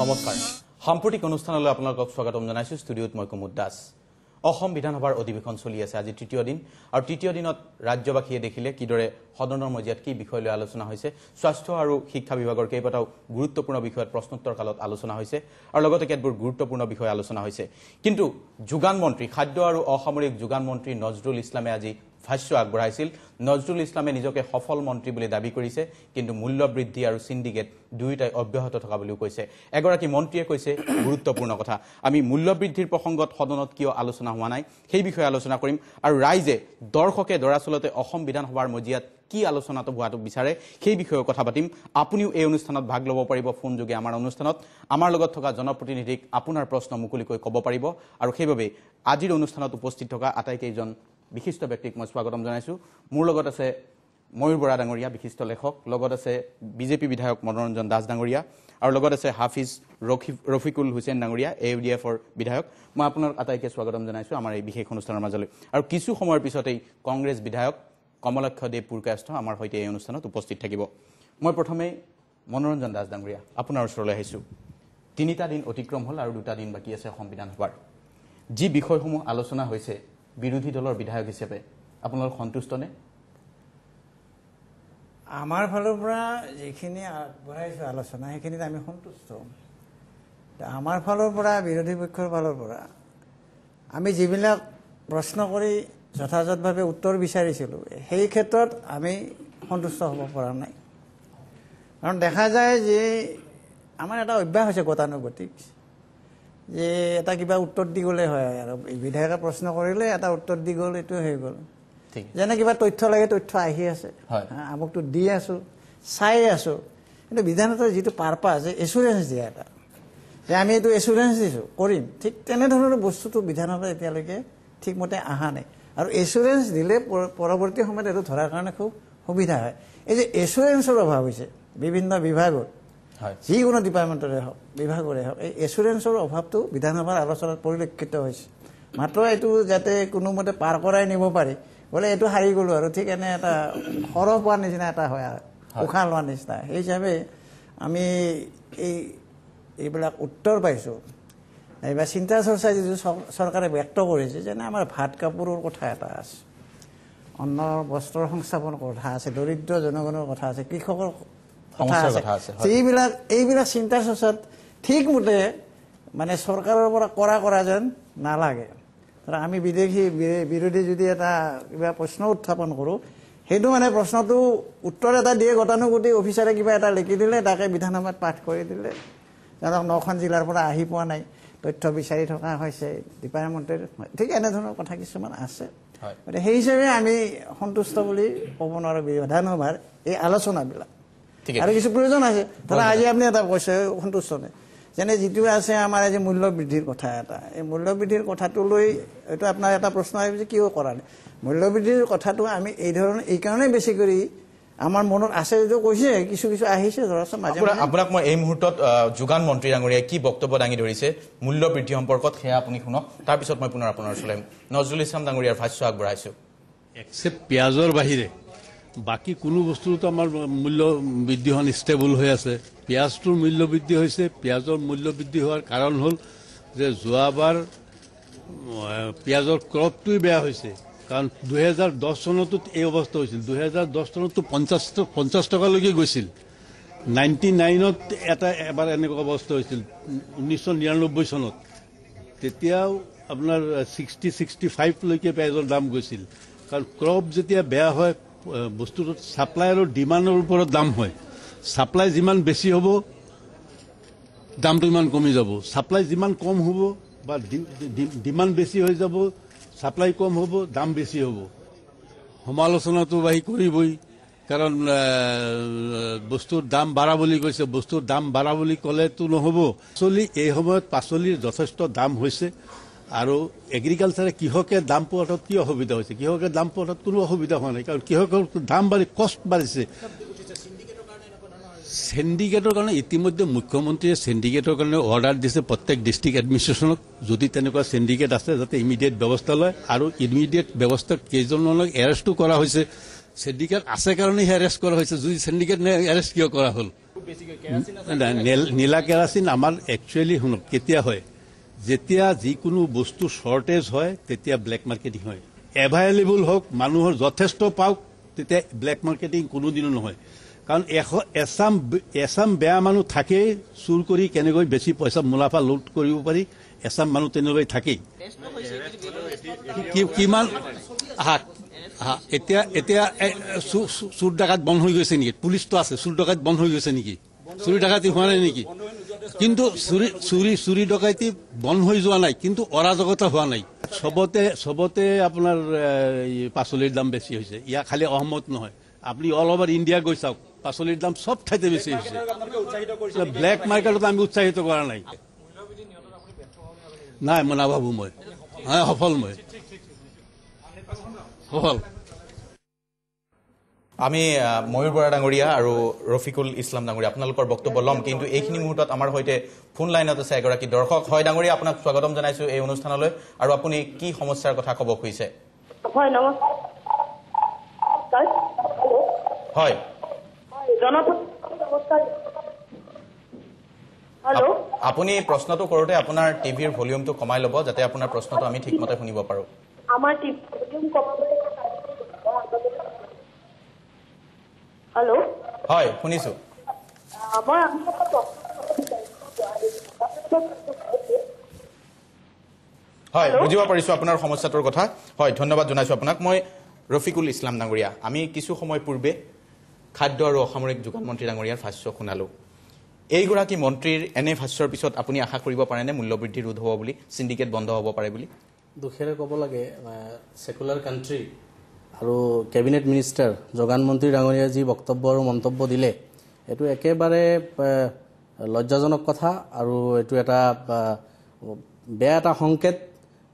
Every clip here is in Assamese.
নমস্কাৰ সাম্প্ৰতিক অনুষ্ঠানলৈ আপোনালোকক স্বাগতম জনাইছো ষ্টুডিঅত মই কুমুদ দাস অসম বিধানসভাৰ অধিৱেশন চলি আছে আজি তৃতীয় দিন আৰু তৃতীয় দিনত ৰাজ্যবাসীয়ে দেখিলে কিদৰে সদনৰ মজিয়াত কি বিষয় লৈ আলোচনা হৈছে স্বাস্থ্য আৰু শিক্ষা বিভাগৰ কেইবাটাও গুৰুত্বপূৰ্ণ বিষয়ত প্ৰশ্নোত্তৰ কালত আলোচনা হৈছে আৰু লগতে কেতবোৰ গুৰুত্বপূৰ্ণ বিষয় আলোচনা হৈছে কিন্তু যোগান মন্ত্ৰী খাদ্য আৰু অসামৰিক যোগান মন্ত্ৰী নজৰুল ইছলামে আজি ভাষ্য আগবঢ়াইছিল নজৰুল ইছলামে নিজকে সফল মন্ত্ৰী বুলি দাবী কৰিছে কিন্তু মূল্য বৃদ্ধি আৰু সিন্ডিকেট দুইটাই অব্যাহত থকা বুলিও কৈছে এগৰাকী মন্ত্ৰীয়ে কৈছে গুৰুত্বপূৰ্ণ কথা আমি মূল্য বৃদ্ধিৰ প্ৰসংগত সদনত কিয় আলোচনা হোৱা নাই সেই বিষয়ে আলোচনা কৰিম আৰু ৰাইজে দৰ্শকে দৰাচলতে অসম বিধানসভাৰ মজিয়াত কি আলোচনাটো হোৱাটো বিচাৰে সেই বিষয়ে কথা পাতিম আপুনিও এই অনুষ্ঠানত ভাগ ল'ব পাৰিব ফোন যোগে আমাৰ অনুষ্ঠানত আমাৰ লগত থকা জনপ্ৰতিনিধিক আপোনাৰ প্ৰশ্ন মুকলিকৈ ক'ব পাৰিব আৰু সেইভাবে আজিৰ অনুষ্ঠানত উপস্থিত থকা আটাইকেইজন বিশিষ্ট ব্যক্তিক মই স্বাগতম জনাইছো মোৰ লগত আছে ময়ূৰ বৰা ডাঙৰীয়া বিশিষ্ট লেখক লগত আছে বিজেপি বিধায়ক মনোৰঞ্জন দাস ডাঙৰীয়া আৰু লগত আছে হাফিজ ৰফিকুল হুছেইন ডাঙৰীয়া এউডিএফৰ বিধায়ক মই আপোনাৰ আটাইকে স্বাগতম জনাইছো আমাৰ এই বিশেষ অনুষ্ঠানৰ মাজলৈ আৰু কিছু সময়ৰ পিছতেই কংগ্ৰেছ বিধায়ক কমলক্ষ দেৱ পুৰকায়স্থ আমাৰ সৈতে এই অনুষ্ঠানত উপস্থিত থাকিব মই প্ৰথমে মনোৰঞ্জন দাস ডাঙৰীয়া আপোনাৰ ওচৰলৈ আহিছো তিনিটা দিন অতিক্ৰম হল আৰু দুটা দিন বাকি আছে অসম বিধানসভাৰ যি বিষয়সমূহ আলোচনা হৈছে বিৰোধী দলৰ বিধায়ক হিচাপে আপোনালোক সন্তুষ্ট নে আমাৰ ফালৰ পৰা যিখিনি আগবঢ়াইছো আলোচনা সেইখিনিত আমি সন্তুষ্ট আমাৰ ফালৰ পৰা বিৰোধী পক্ষৰ ফালৰ পৰা আমি যিবিলাক প্ৰশ্ন কৰি যথাযথভাৱে উত্তৰ বিচাৰিছিলোঁ সেই ক্ষেত্ৰত আমি সন্তুষ্ট হ'ব পৰা নাই কাৰণ দেখা যায় যে আমাৰ এটা অভ্যাস হৈছে গতানুগতিক যে এটা কিবা উত্তৰ দি গ'লে হয় আৰু বিধায়কে প্ৰশ্ন কৰিলে এটা উত্তৰ দি গ'ল এইটো হৈ গ'ল যেনে কিবা তথ্য লাগে তথ্য আহি আছে আমুকটো দি আছো চাই আছো কিন্তু বিধানসভাৰ যিটো পাৰপাছ এচুৰেঞ্চ দিয়া এটা যে আমি এইটো এচুৰেঞ্চ দিছোঁ কৰিম ঠিক তেনেধৰণৰ বস্তুটো বিধানসভাত এতিয়ালৈকে ঠিকমতে অহা নাই আৰু এচুৰেঞ্চ দিলে পৰৱৰ্তী সময়ত এইটো ধৰাৰ কাৰণে খুব সুবিধা হয় এই যে এচুৰেঞ্চৰ অভাৱ হৈছে বিভিন্ন বিভাগত যিকোনো ডিপাৰ্টমেণ্টৰে হওক বিভাগৰে হওক এই এচুৰেঞ্চৰ অভাৱটো বিধানসভাৰ আলোচনাত পৰিলক্ষিত হৈছে মাত্ৰ এইটো যাতে কোনোমতে পাৰ কৰাই নিব পাৰি বোলে এইটো হাৰি গ'লো আৰু ঠিক এনে এটা সৰহ পোৱাৰ নিচিনা এটা হয় উশাহ লোৱাৰ নিচিনা সেই হিচাপে আমি এইবিলাক উত্তৰ পাইছোঁ এইবাৰ চিন্তা চৰ্চা যিটো চৰকাৰে ব্যক্ত কৰিছে যেনে আমাৰ ভাত কাপোৰৰ কথা এটা আছে অন্ন বস্ত্ৰৰ সংস্থাপনৰ কথা আছে দৰিদ্ৰ জনগণৰ কথা আছে কৃষকৰ কথা আছে এইবিলাক চিন্তা চৰ্চাত ঠিকমতে মানে চৰকাৰৰ পৰা কৰা যেন নালাগে আমি বিৰোধী যদি এটা কিবা প্ৰশ্ন উত্থাপন কৰোঁ সেইটো মানে প্ৰশ্নটো উত্তৰ এটা দিয়ে গতানুগতিক অফিচাৰে কিবা এটা লিখি দিলে তাকে বিধানসভাত পাঠ কৰি দিলে ধৰক 9খন জিলাৰ পৰা আহি পোৱা নাই তথ্য বিচাৰি থকা হৈছে ডিপাৰ্টমেণ্টেৰ ঠিক এনেধৰণৰ কথা কিছুমান আছে গতিকে সেই হিচাপে আমি সন্তুষ্ট বুলি ক'ব নোৱাৰোঁ বিধানসভাৰ এই আলোচনাবিলাক আৰু কিছু প্ৰয়োজন আছে ধৰা আজি আপুনি এটা কৈছে সন্তুষ্ট নাই যেনে যিটো আছে আমাৰ আজি মূল্য বৃদ্ধিৰ কথা এটা এই মূল্য বৃদ্ধিৰ কথাটো লৈ এইটো আপোনাৰ এটা প্ৰশ্ন আহিছে কিয় কৰা নাই মূল্য বৃদ্ধিৰ কথাটো আমি এই কাৰণেই বেছি কৰি আমাৰ মনত আছে যদিও কৈছে কিছু আহিছে ধৰকচোন মাজে আপোনাক মই এই মুহূৰ্তত যোগান মন্ত্ৰী ডাঙৰীয়াই কি বক্তব্য দাঙি ধৰিছে মূল্য বৃদ্ধি সম্পৰ্কত সেয়া আপুনি শুনক তাৰপিছত মই পুনৰ আপোনাৰ ওচৰলৈ নজৰুল ইছলাম ডাঙৰীয়াৰ ভাষ্য আগবঢ়াইছো এক্সেপ্ট পিঁয়াজৰ বাহিৰে বাকী কোনো বস্তুটো আমাৰ মূল্য বৃদ্ধিখন ষ্টেবল হৈ আছে পিঁয়াজটোৰ মূল্য বৃদ্ধি হৈছে পিঁয়াজৰ মূল্য বৃদ্ধি হোৱাৰ কাৰণ হ'ল যে যোৱাবাৰ পিঁয়াজৰ ক্ৰপটোৱেই বেয়া হৈছে কাৰণ 2010 চনতো এই অৱস্থা হৈছিল 2010 চনতো 50 টকালৈকে গৈছিল 99ত এবাৰ এনেকুৱা অৱস্থা হৈছিল 1999 চনত তেতিয়াও আপোনাৰ 60-65 লৈকে পিঁয়াজৰ দাম গৈছিল কাৰণ ক্ৰপ যেতিয়া বেয়া হয় বস্তুটো ছাপ্লাই আৰু ডিমাণ্ডৰ ওপৰত দাম হয় ছাপ্লাই যিমান বেছি হ'ব দামটো ইমান কমি যাব ছাপ্লাই যিমান কম হ'ব বা ডিমাণ্ড বেছি হৈ যাব ছাপ্লাই কম হ'ব দাম বেছি হ'ব সমালোচনাটো বাঢ়ি কৰিবই কাৰণ বস্তুৰ দাম বাঢ়া বুলি কৈছে বস্তুৰ দাম বাঢ়া বুলি ক'লেতো নহ'ব এই সময়ত পাচলিৰ যথেষ্ট দাম হৈছে আৰু এগ্ৰিকালচাৰে কৃষকে দাম পোৱাত কি অসুবিধা হৈছে কৃষকে দাম পোৱাত কোনো অসুবিধা হোৱা নাই কাৰণ কৃষকৰ দাম বাঢ়ি কষ্ট বাঢ়িছে সিন্ডিকেটৰ কাৰণে ইতিমধ্যে মুখ্যমন্ত্ৰীয়ে সিন্ডিকেটৰ কাৰণে অৰ্ডাৰ দিছে প্ৰত্যেক ডিষ্ট্ৰিক্ট এডমিনিষ্ট্ৰেশ্যনক যদি তেনেকুৱা সিন্ডিকেট আছে যাতে ইমিডিয়েট ব্যৱস্থা লয় আৰু ইমিডিয়েট ব্যৱস্থাত কেইজনমানক এৰেষ্টো কৰা হৈছে সিন্ডিকেট আছে কাৰণেহে এৰেষ্ট কৰা হৈছে যদি সিন্ডিকেট এৰেষ্ট কিয় কৰা হ'ল নীলা কেৰাচিন আমাৰ একচুৱেলি শুনক কেতিয়া হয়, যেতিয়া যিকোনো বস্তু শ্বৰ্টেজ হয় তেতিয়া ব্লেক মাৰ্কেটিং হয়। এভেইলেবল হওক, মানুহৰ যথেষ্ট পাওক, তেতিয়া ব্লেক মাৰ্কেটিং কোনোদিনো নহয়। কাৰণ এছাম বেয়া মানুহ থাকেই, চুৰ কৰি কেনেকৈ বেছি পইচা মুনাফা লুট কৰিব পাৰি, এছাম মানুহ তেনেকৈ থাকেই। কিমান এতিয়া চুৰ ডাকাত বন্ধ হৈ গৈছে নেকি? পুলিচটো আছে, চুৰ ডাকাত বন্ধ হৈ গৈছে নেকি? চুৰি ডাকাতি হোৱা নাই নেকি? কিন্তু চুৰি ডকাইতি বন্ধ হৈ যোৱা নাই, কিন্তু অৰাজকতা হোৱা নাই। চবতে আপোনাৰ পাচলিৰ দাম বেছি হৈছে। ইয়াৰ খালি অসমত নহয়, আপুনি অল অভাৰ ইণ্ডিয়া গৈ চাওক, পাচলিৰ দাম চব ঠাইতে বেছি হৈছে। ব্লেক মাৰ্কেটত আমি উৎসাহিত কৰা নাই, মই নাভাবো। সফল আমি ময়ূৰ বৰা ডাঙৰীয়া আৰু ৰফিকুল ইছলাম ডাঙৰীয়া আপোনালোকৰ বক্তব্য ল'ম, কিন্তু এইখিনি মুহূৰ্তত আমাৰ সৈতে ফোন লাইনত আছে এগৰাকী দৰ্শক। হয় ডাঙৰীয়া, আপোনাক স্বাগতম জনাইছোঁ এই অনুষ্ঠানলৈ, আৰু আপুনি কি সমস্যাৰ কথা ক'ব খুজিছে? হয়, নমস্কাৰ। হয়, আপুনি প্ৰশ্নটো কৰোঁতে আপোনাৰ টিভিৰ ভলিউমটো কমাই ল'ব, যাতে আপোনাৰ প্ৰশ্নটো আমি ঠিকমতে শুনিব পাৰোঁ। আমাৰ ভলিউম কমাবলৈ হেল্ল', হয় শুনিছোঁ। মই হয়, বুজিব পাৰিছোঁ আপোনাৰ সমস্যাটোৰ কথা। হয়, ধন্যবাদ জনাইছোঁ আপোনাক। মই ৰফিকুল ইছলাম ডাঙৰীয়া। আমি কিছু সময় পূৰ্বে খাদ্য আৰু অসামৰিক যোগান মন্ত্ৰী ডাঙৰীয়াৰ ভাষ্য শুনালোঁ। এইগৰাকী মন্ত্ৰীৰ এনে ভাষ্যৰ পিছত আপুনি আশা কৰিব পাৰেনে মূল্যবৃদ্ধি ৰোধ হ'ব বুলি, চিণ্ডিকেট বন্ধ হ'ব পাৰে বুলি? দুখেৰে ক'ব লাগে, ছেকুলাৰ কাণ্ট্ৰি আৰু কেবিনেট মিনিষ্টাৰ যোগান মন্ত্ৰী ডাঙৰীয়াই যি বক্তব্য আৰু মন্তব্য দিলে, এইটো একেবাৰে লজ্জাজনক কথা, আৰু এইটো এটা বেয়া এটা সংকেত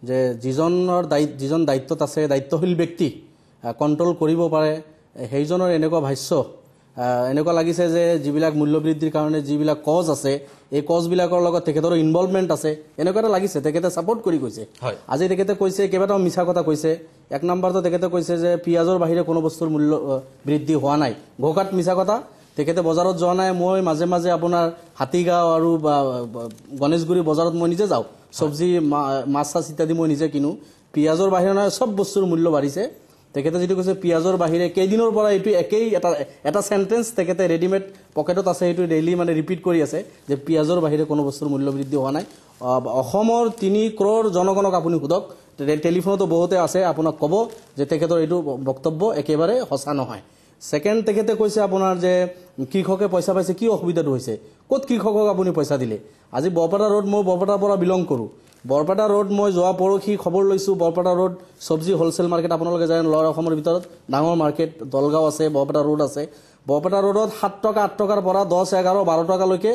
যে যিজন দায়িত্বত আছে, দায়িত্বশীল ব্যক্তি, কণ্ট্ৰল কৰিব পাৰে, সেইজনৰ এনেকুৱা ভাষ্য। এনেকুৱা লাগিছে যে যিবিলাক মূল্যবৃদ্ধিৰ কাৰণে যিবিলাক কজ আছে, এই কজবিলাকৰ লগত তেখেতৰ ইনভলভমেণ্ট আছে, এনেকুৱা এটা লাগিছে। তেখেতে ছাপৰ্ট কৰি কৈছে। আজি তেখেতে কৈছে, কেইবাটাও মিছা কথা কৈছে। এক নম্বৰটো তেখেতে কৈছে যে পিঁয়াজৰ বাহিৰে কোনো বস্তুৰ মূল্য বৃদ্ধি হোৱা নাই, ঘোকাত মিছা কথা। তেখেতে বজাৰত যোৱা নাই। মই মাজে মাজে আপোনাৰ হাতীগাঁও আৰু গণেশগুৰি বজাৰত মই নিজে যাওঁ, চব্জি মাছ চাছ ইত্যাদি মই নিজে কিনো। পিঁয়াজৰ বাহিৰে নহয়, চব বস্তুৰ মূল্য বাঢ়িছে। তেখেতে যিটো কৈছে পিঁয়াজৰ বাহিৰে, কেইদিনৰ পৰা এইটো একেই এটা চেণ্টেন্স তেখেতে ৰেডিমেড পকেটত আছে, সেইটো ডেইলি ৰিপিট কৰি আছে যে পিঁয়াজৰ বাহিৰে কোনো বস্তুৰ মূল্য বৃদ্ধি হোৱা নাই। অসমৰ 3 ক্ৰ'ৰ জনগণক আপুনি সোধক, টেলিফোনতো বহুতে আছে, আপোনাক ক'ব যে তেখেতৰ এইটো বক্তব্য একেবাৰে সঁচা নহয়। ছেকেণ্ড, তেখেতে কৈছে আপোনাৰ যে কৃষকে পইচা পাইছে, কি অসুবিধাটো হৈছে? ক'ত কৃষকক আপুনি পইচা দিলে? আজি বৰপেটা ৰোড, মই বৰপেটাৰ পৰা বিলং কৰোঁ। বৰপেটা ৰোড মই যোৱা পৰহি খবৰ লৈছোঁ, বৰপেটা ৰোড চব্জি হ'লচেল মাৰ্কেট, আপোনালোকে জানে লৱাৰ অসমৰ ভিতৰত ডাঙৰ মাৰ্কেট, দলগাঁও আছে, বৰপেটা ৰোড আছে। বৰপেটা ৰোডত 7 টকা 8 টকাৰ পৰা 10, 11, 12 টকালৈকে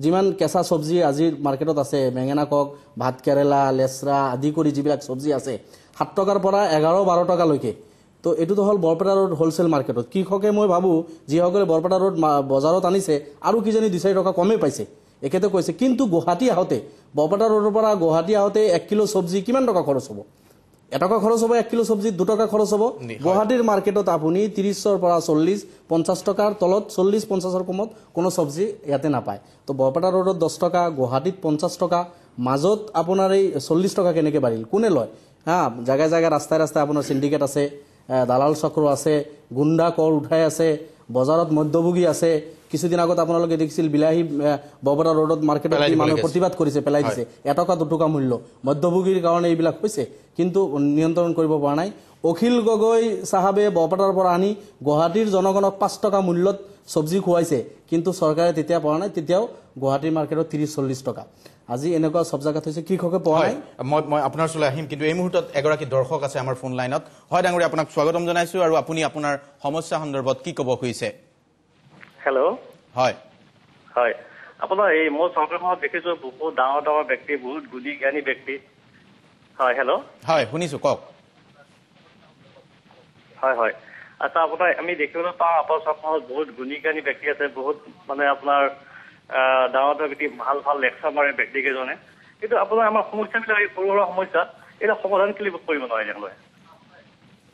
যিমান কেঁচা চব্জি আজিৰ মাৰ্কেটত আছে, বেঙেনা কওক, ভাত কেৰেলা, লেচৰা আদি কৰি যিবিলাক চব্জি আছে, 7 টকাৰ পৰা 11, 12 টকালৈকে। তো এইটোতো হ'ল বৰপেটা ৰোড হ'লচেল মাৰ্কেটত। কৃষকে মই ভাবোঁ যিসকলে বৰপেটা ৰোড বজাৰত আনিছে আৰু কিজানি 2-4 টকা কমেই পাইছে, এখেতে কৈছে। কিন্তু গুৱাহাটী আহোঁতে, বৰপেটা ৰোডৰ পৰা গুৱাহাটী আহোঁতে 1 কিলো চব্জি কিমান টকা খৰচ হ'ব? 1 টকা খৰচ হ'ব, 1 কিলো চব্জিত 2 টকা খৰচ হ'ব। গুৱাহাটীৰ মাৰ্কেটত আপুনি 30ৰ পৰা 40, 50 টকাৰ তলত, 40-50ৰ কমত কোনো চব্জি ইয়াতে নাপায়। তো বৰপেটা ৰোডত 10 টকা, গুৱাহাটীত 50 টকা, মাজত আপোনাৰ এই 40 টকা কেনেকৈ বাঢ়িল? কোনে লয়? জেগাই জেগাই ৰাস্তাই ৰাস্তাই আপোনাৰ চিণ্ডিকেট আছে, দালাল চক্ৰ আছে, গুণ্ডা কৰ উঠাই আছে, বজাৰত মধ্যভোগী আছে। কিছুদিন আগত আপোনালোকে দেখিছিল বিলাহী বৰপেটা ৰোডত মাৰ্কেটত মানুহে প্ৰতিবাদ কৰিছে, পেলাই দিছে, 1 টকা 2 টকা মূল্য। মধ্যভোগীৰ কাৰণে এইবিলাক হৈছে, কিন্তু নিয়ন্ত্ৰণ কৰিব পৰা নাই। অখিল গগৈ চাহাবে বৰপেটাৰ পৰা আনি গুৱাহাটীৰ জনগণক 5 টকা মূল্যত চব্জি খুৱাইছে, কিন্তু চৰকাৰে তেতিয়া পৰা নাই। তেতিয়াও গুৱাহাটীৰ মাৰ্কেটত 30-40 টকা। আজি এনেকুৱা চব জেগাত হৈছে, কৃষকে পোৱা নাই। মই আপোনাৰ ওচৰলৈ আহিম, কিন্তু এই মুহূৰ্তত এগৰাকী দৰ্শক আছে আমাৰ ফোন লাইনত। হয় ডাঙৰীয়া, আপোনাক স্বাগতম জনাইছোঁ, আৰু আপুনি আপোনাৰ সমস্যা সন্দৰ্ভত কি ক'ব খুজিছে? হেল্ল', হয় হয়, আপোনাৰ এই মই চৰকাৰখনত দেখিছোঁ বহুত ডাঙৰ ডাঙৰ ব্যক্তি, বহুত গুণী জ্ঞানী ব্যক্তি। হয়, হেল্ল', হয় শুনিছোঁ, কওক। হয় হয়, আচ্ছা, আপোনাৰ আমি দেখিবলৈ পাওঁ আপোনাৰ চৰকাৰখনত বহুত গুণী জ্ঞানী ব্যক্তি আছে, বহুত মানে আপোনাৰ ডাঙৰ ডাঙৰ ব্যক্তি, ভাল ভাল লেকচাৰ মাৰে ব্যক্তিকেইজনে। কিন্তু আপোনাৰ আমাৰ সমস্যাবিলাক, এই সৰু সুৰা সমস্যা, এইবিলাক সমাধান কৰিব নোৱাৰে তেওঁলোকে।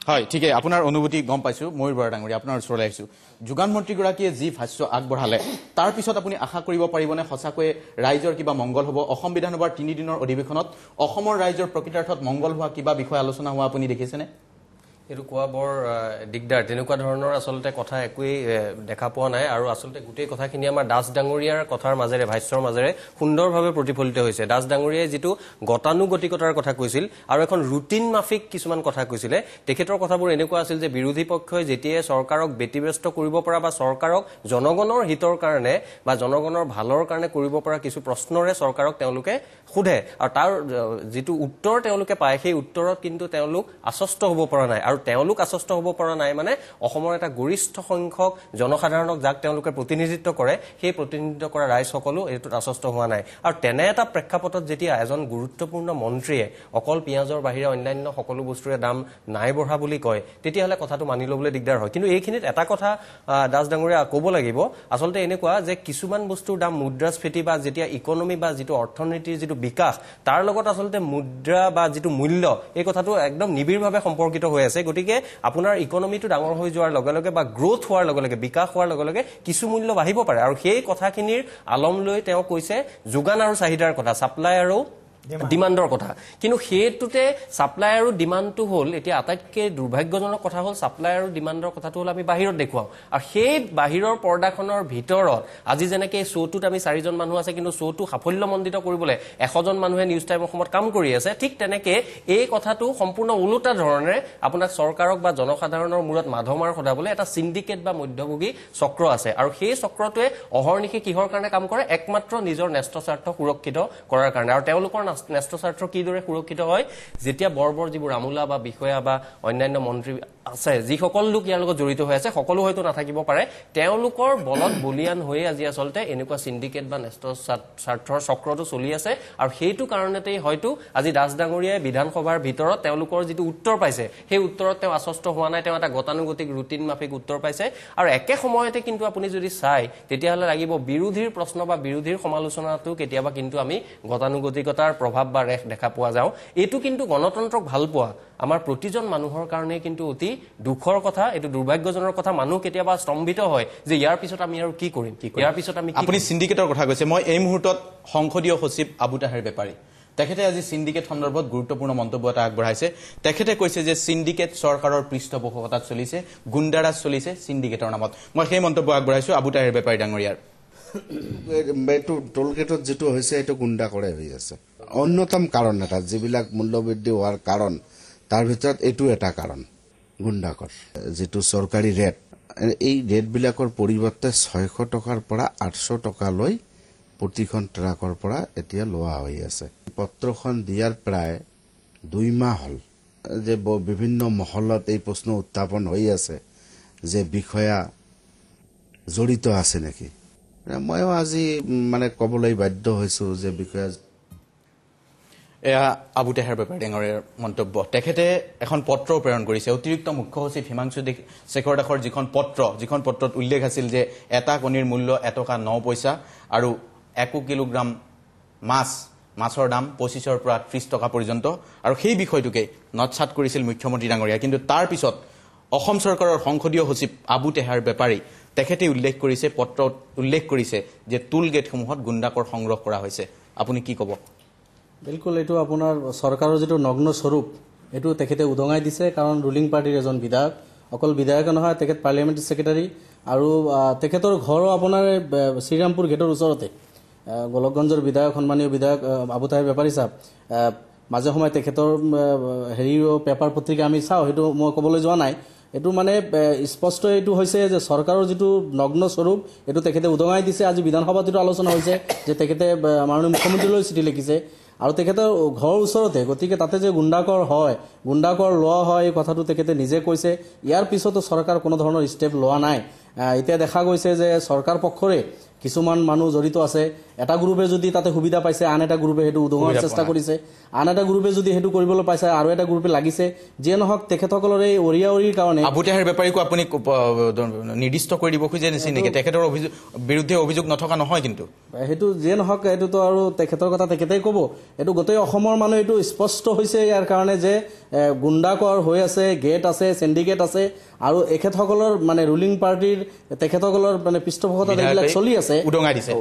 হয় ঠিকে আপোনাৰ অনুভূতি গম পাইছো ময়ূৰ বৰা ডাঙৰীয়া আপোনাৰ ওচৰলৈ আহিছো যোগান মন্ত্ৰীগৰাকীয়ে যি ভাষ্য আগবঢ়ালে তাৰ পিছত আপুনি আশা কৰিব পাৰিবনে সঁচাকৈ ৰাইজৰ কিবা মংগল হ'ব অসম বিধানসভাৰ 3 দিনৰ অধিৱেশনত অসমৰ ৰাইজৰ প্ৰকৃতাৰ্থত মংগল হোৱা কিবা বিষয় আলোচনা হোৱা আপুনি দেখিছেনে এইটো কোৱা বৰ দিগদাৰ তেনেকুৱা ধৰণৰ আসলতে কথা একোৱেই দেখা পোৱা নাই আৰু আসলতে গোটেই কথাখিনি আমাৰ দাস ডাঙৰীয়াৰ কথাৰ মাজেৰে ভাষ্যৰ মাজেৰে সুন্দৰভাৱে প্ৰতিফলিত হৈছে দাস ডাঙৰীয়াই যিটো গতানুগতিকতাৰ কথা কৈছিল আৰু এখন ৰুটিন মাফিক কিছুমান কথা কৈছিলে তেখেতৰ কথাবোৰ এনেকুৱা আছিল যে বিৰোধী পক্ষই যেতিয়া চৰকাৰক ব্যতিব্যস্ত কৰিব পৰা বা চৰকাৰক জনগণৰ হিতৰ কাৰণে বা জনগণৰ ভালৰ কাৰণে কৰিব পৰা কিছু প্ৰশ্নৰে চৰকাৰক তেওঁলোকে সোধে আৰু তাৰ যিটো উত্তৰ তেওঁলোকে পায় সেই উত্তৰত কিন্তু তেওঁলোক আশ্বস্ত হ'ব পৰা নাই আৰু তেওঁলোক আশ্বস্ত হ'ব পৰা নাই মানে অসমৰ এটা গৰিষ্ঠ সংখ্যক জনসাধাৰণক যাক তেওঁলোকে প্ৰতিনিধিত্ব কৰে সেই প্ৰতিনিধিত্ব কৰা ৰাইজ সকলো এইটোত আশ্বস্ত হোৱা নাই আৰু তেনে এটা প্ৰেক্ষাপটত যেতিয়া এজন গুৰুত্বপূৰ্ণ মন্ত্ৰীয়ে অকল পিঁয়াজৰ বাহিৰে অন্যান্য সকলো বস্তুৰে দাম নাই বঢ়া বুলি কয় তেতিয়াহ'লে কথাটো মানি ল'বলৈ দিগদাৰ হয় কিন্তু এইখিনিত এটা কথা দাস ডাঙৰীয়া ক'ব লাগিব আচলতে এনেকুৱা যে কিছুমান বস্তুৰ দাম মুদ্ৰাস্ফীতি বা যেতিয়া ইকনমি বা যিটো অৰ্থনীতিৰ যিটো বিকাশ তাৰ লগত আচলতে মুদ্ৰা বা যিটো মূল্য এই কথাটো একদম নিবিড়ভাৱে সম্পৰ্কিত হৈ আছে গতিকে আপোনাৰ ইকনমিটো ডাঙৰ হৈ যোৱাৰ লগে লগে বা গ্ৰোথ হোৱাৰ লগে লগে বিকাশ হোৱাৰ লগে লগে কিছু মূল্য বাঢ়িব পাৰে আৰু সেই কথাখিনিৰ আলম লৈ তেওঁ কৈছে যোগান আৰু চাহিদাৰ কথা সাপ্লাই আৰু ডিমাণ্ডৰ কথা কিন্তু হেতুতে সাপ্লাই আৰু ডিমাণ্ডটো হ'ল এতিয়া আটাইতকৈ দুৰ্ভাগ্যজনক কথা হ'ল সাপ্লাই আৰু ডিমাণ্ডৰ কথাটো হ'ল আমি বাহিৰত দেখুৱাও আৰু সেই বাহিৰৰ পৰ্দাখনৰ ভিতৰত আজি যেনেকৈ শ্ব'টোত আমি 4জন মানুহ আছে কিন্তু শ্ব'টো সাফল্যমণ্ডিত কৰিবলৈ 100জন মানুহে নিউজ টাইম অসমত কাম কৰি আছে ঠিক তেনেকৈ এই কথাটো সম্পূৰ্ণ ওলোটা ধৰণে আপোনাক চৰকাৰক বা জনসাধাৰণৰ মূৰত মাধমাৰ সদাবলৈ এটা সিন্ডিকেট বা মধ্যভোগী চক্ৰ আছে আৰু সেই চক্ৰটোৱে অহৰ্নিশে কিহৰ কাৰণে কাম কৰে একমাত্ৰ নিজৰ ন্যস্ত স্বাৰ্থ সুৰক্ষিত কৰাৰ কাৰণে আৰু তেওঁলোকৰ ন্যস্ত স্বাৰ্থ কিদৰে সুৰক্ষিত হয় যেতিয়া বৰবৰ যিবোৰ আমোলা বা বিষয়া বা অন্যান্য মন্ত্ৰী আছে যিসকল লোক ইয়াৰ লগত জড়িত হৈ আছে সকলো হয়তো নাথাকিব পাৰে তেওঁলোকৰ বলত বলিয়ান হৈয়ে আজি আচলতে এনেকুৱা সিন্ডিকেট বা ন্যস্ত স্বাৰ্থৰ চক্ৰটো চলি আছে আৰু সেইটো কাৰণেতেই হয়তো আজি দাস ডাঙৰীয়াই বিধানসভাৰ ভিতৰত তেওঁলোকৰ যিটো উত্তৰ পাইছে সেই উত্তৰত তেওঁ আশ্বস্ত হোৱা নাই তেওঁ এটা গতানুগতিক ৰুটিন মাফিক উত্তৰ পাইছে আৰু একে সময়তে কিন্তু আপুনি যদি চাই তেতিয়াহ'লে লাগিব বিৰোধীৰ প্ৰশ্ন বা বিৰোধীৰ সমালোচনাটো কেতিয়াবা কিন্তু আমি গতানুগতিকতাৰ প্ৰভাৱ বা ৰেখ দেখা পোৱা যাওঁ এইটো কিন্তু গণতন্ত্ৰক ভাল পোৱা আমাৰ প্ৰতিজন মানুহৰ কাৰণে কিন্তু অতি দুখৰ কথা এইটো দুৰ্ভাগ্যজনক কথা মানুহ কেতিয়াবা স্তম্ভিত হয় যে ইয়াৰ পিছত আমি আৰু কি কৰিম ইয়াৰ পিছত আমি আপুনি সিন্ডিকেটৰ কথা কৈছে মই এই মুহূৰ্তত সংসদীয় সচিব আবু তাহেৰ বেপাৰী তেখেতে আজি সিন্ডিকেট সন্দৰ্ভত গুৰুত্বপূৰ্ণ মন্তব্য এটা আগবঢ়াইছে তেখেতে কৈছে যে সিন্ডিকেট চৰকাৰৰ পৃষ্ঠপোষকতাত চলিছে গুণ্ডাৰাজ চলিছে সিন্ডিকেটৰ নামত মই সেই মন্তব্য আগবঢ়াইছো আবু তাহেৰ বেপাৰী ডাঙৰীয়াৰ এইটো টোলগেটত যিটো হৈছে এইটো গুণ্ডা কৰে হৈ আছে অন্যতম কাৰণ এটা যিবিলাক মূল্যবৃদ্ধি হোৱাৰ কাৰণ তাৰ ভিতৰত এইটো এটা কাৰণ গুণ্ডাকৰ যিটো চৰকাৰী ৰেট এই ৰেটবিলাকৰ পৰিৱৰ্তে 600 টকাৰ পৰা 800 টকালৈ প্ৰতিখন ট্ৰাকৰ পৰা এতিয়া লোৱা হৈ আছে পত্ৰখন দিয়াৰ প্ৰায় 2 মাহ হ'ল যে বিভিন্ন মহলত এই প্ৰশ্ন উত্থাপন হৈ আছে যে বিষয়া জড়িত আছে নেকি মইও আজি মানে ক'বলৈ বাধ্য হৈছো যে বিষয়া এয়া আবু তাহেৰ বেপাৰী ডাঙৰীয়াৰ মন্তব্য তেখেতে এখন পত্ৰ প্ৰেৰণ কৰিছে অতিৰিক্ত মুখ্য সচিব হিমাংশু শেখৰ দাসৰ যিখন পত্ৰত উল্লেখ আছিল যে এটা কণীৰ মূল্য 1 টকা 9 পইচা আৰু 1 কিলোগ্ৰাম মাছৰ দাম 25ৰ পৰা 30 টকা পৰ্যন্ত আৰু সেই বিষয়টোকে নৎসাত কৰিছিল মুখ্যমন্ত্ৰী ডাঙৰীয়া কিন্তু তাৰ পিছত অসম চৰকাৰৰ সংসদীয় সচিব আবু তাহেৰ বেপাৰী তেখেতে পত্ৰত উল্লেখ কৰিছে যে টুল গেটসমূহত গুণ্ডাকৰ সংগ্ৰহ কৰা হৈছে আপুনি কি ক'ব বিলকুল এইটো আপোনাৰ চৰকাৰৰ যিটো নগ্ন স্বৰূপ এইটো তেখেতে উদঙাই দিছে কাৰণ ৰুলিং পাৰ্টিৰ এজন বিধায়ক অকল বিধায়ক নহয় তেখেত পাৰ্লিয়ামেণ্টাৰী ছেক্ৰেটাৰী আৰু তেখেতৰ ঘৰো আপোনাৰ শ্ৰীৰামপুৰ গেটৰ ওচৰতে গোলকগঞ্জৰ বিধায়ক সন্মানীয় বিধায়ক আবু তাহেৰ বেপাৰী সাহেব মাজে সময়ে তেখেতৰ হেৰিও পেপাৰ পত্ৰিকা আমি চাওঁ সেইটো মই ক'বলৈ যোৱা নাই এইটো মানে স্পষ্ট এইটো হৈছে যে চৰকাৰৰ যিটো নগ্ন স্বৰূপ এইটো তেখেতে উদঙাই দিছে আজি বিধানসভাত যিটো আলোচনা হৈছে যে তেখেতে মাননীয় মুখ্যমন্ত্ৰীলৈ চিঠি লিখিছে আৰু তেখেতৰ ঘৰৰ ওচৰতে গতিকে তাতে যে গুণ্ডাকৰ লোৱা হয় এই কথাটো তেখেতে নিজে কৈছে ইয়াৰ পিছতো চৰকাৰ কোনো ধৰণৰ ষ্টেপ লোৱা নাই এতিয়া দেখা গৈছে যে চৰকাৰ পক্ষৰে কিছুমান মানুহ জড়িত আছে এটা গ্ৰুপে যদি তাতে সুবিধা পাইছে আন এটা গ্ৰুপে সেইটো উদঙাৰ চেষ্টা কৰিছে আন এটা গ্ৰুপে যদি সেইটো কৰিবলৈ পাইছে আৰু এটা গ্ৰুপে লাগিছে যিয়ে নহওক তেখেতসকলৰ এই অৰিয়াঅৰিৰ কাৰণে আবুতেহাৰ বেপাৰীকো আপুনি নিৰ্দিষ্ট কৰি দিব খুজে নিছে নেকি তেখেতৰ বিৰুদ্ধে অভিযোগ নথকা নহয় কিন্তু সেইটো যিয়ে নহওক এইটোতো আৰু তেখেতৰ কথা তেখেতেই ক'ব এইটো গোটেই অসমৰ মানুহ এইটো স্পষ্ট হৈছে ইয়াৰ কাৰণে যে গুণ্ডাকৰ হৈ আছে গেট আছে সিন্ডিকেট আছে আৰু এখেতসকলৰ মানে ৰুলিং পাৰ্টিৰ তেখেতসকলৰ মানে পৃষ্ঠপোষকতাত এইবিলাক চলি আছে উদঙাই দিছে